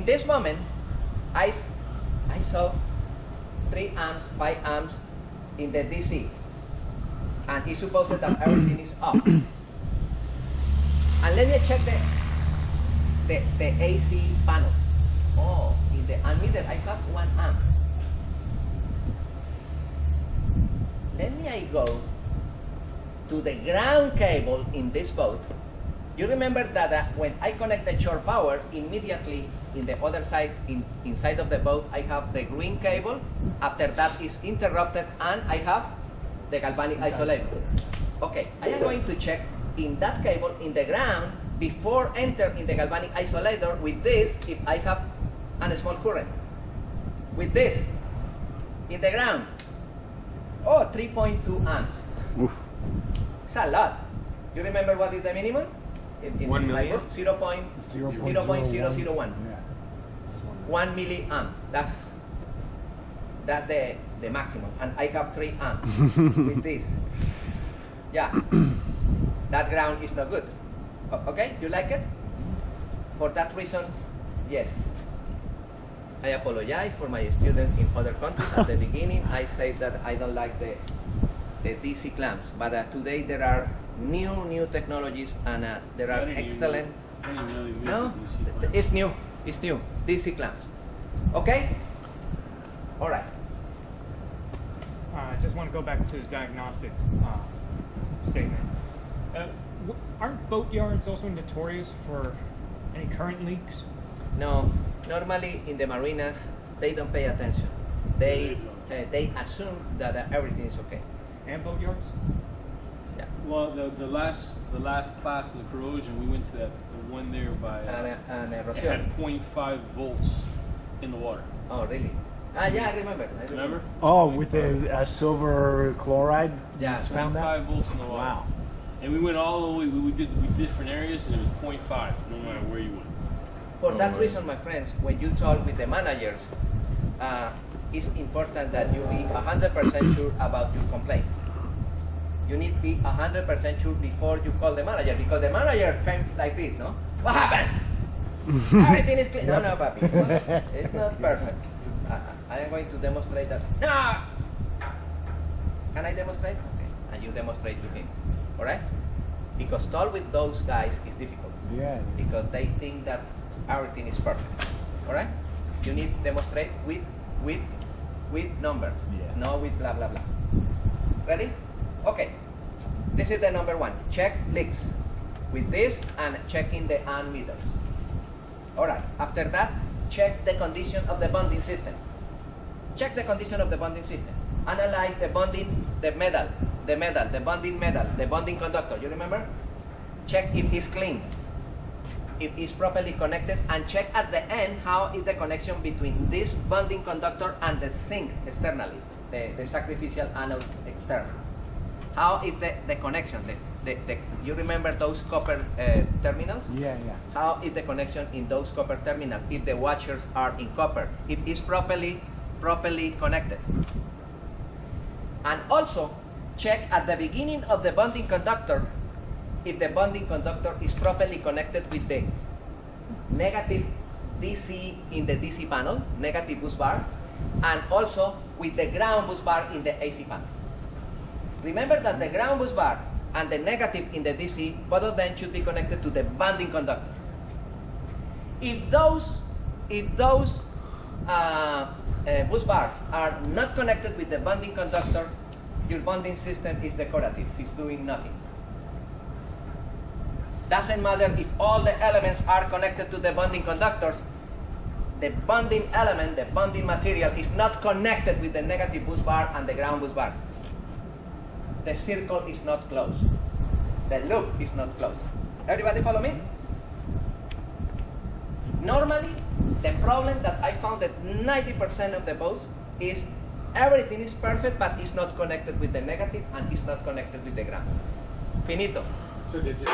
In this moment, I saw 3 amps, 5 amps in the DC, and it supposes that everything is off. And let me check the AC panel. Oh, in the ammeter I have 1 amp. Let me go to the ground cable in this boat. You remember that when I connect the shore power, immediately in the other side, inside of the boat, I have the green cable. After that is interrupted, and I have the galvanic isolator. Okay, I am going to check in that cable in the ground before enter in the galvanic isolator with this, if I have a small current. With this, in the ground, oh, 3.2 amps. Oof. It's a lot. You remember what is the minimum? In 1 million? 0.0001. 1 milliamp. That's the maximum. And I have 3 amps with this. Yeah. That ground is not good. Okay, you like it? For that reason, yes. I apologize for my students in other countries. At the beginning, I said that I don't like the DC clamps, but today there are new technologies, and there are excellent. No, it's new. It's new. DC clamps. Okay. All right. I just want to go back to his diagnostic statement. Aren't boat yards also notorious for any current leaks? No, normally in the marinas, they don't pay attention. They assume that everything is okay. And boat yards? Yeah. Well, the last class in the corrosion, we went to the one there by And it Rocio. had 0.5 volts in the water. Oh, really? Yeah, I remember. Remember? Oh, with the silver chloride? Yeah, You found that? 0.5 volts in the water. Wow. And we went all the way. We did different areas, and it was 0.5, no matter where you went. For that reason, my friends, when you talk with the managers, it's important that you be 100% sure about your complaint. You need to be 100% sure before you call the manager, because the manager comes like this, no? What happened? Everything is clean. No, papi. It's not perfect. I am going to demonstrate that. No! Can I demonstrate? Okay. And you demonstrate to him. Alright? Because talk with those guys is difficult. Yeah. Because they think that everything is perfect. Alright? You need to demonstrate with numbers. Yeah. Not with blah blah blah. Ready? Okay. This is the number 1. Check leaks. With this and checking the ammeters. Alright. After that, check the condition of the bonding system. Check the condition of the bonding system. Analyze the bonding, the bonding conductor. You remember? Check if it's clean, if it's properly connected, and check at the end how is the connection between this bonding conductor and the sink externally, the sacrificial anode external. How is the connection? You remember those copper terminals? Yeah. How is the connection in those copper terminals if the washers are in copper? It is properly connected. And also check at the beginning of the bonding conductor if the bonding conductor is properly connected with the negative DC in the DC panel, negative bus bar, and also with the ground bus bar in the AC panel. Remember that the ground bus bar and the negative in the DC, both of them should be connected to the bonding conductor. If those bus bars are not connected with the bonding conductor, your bonding system is decorative, it's doing nothing. Doesn't matter if all the elements are connected to the bonding conductors, the bonding element, the bonding material is not connected with the negative bus bar and the ground bus bar. The circle is not closed. The loop is not closed. Everybody follow me? Normally, the problem that I found that 90% of the boats is everything is perfect, but it's not connected with the negative and it's not connected with the ground. Finito. So did you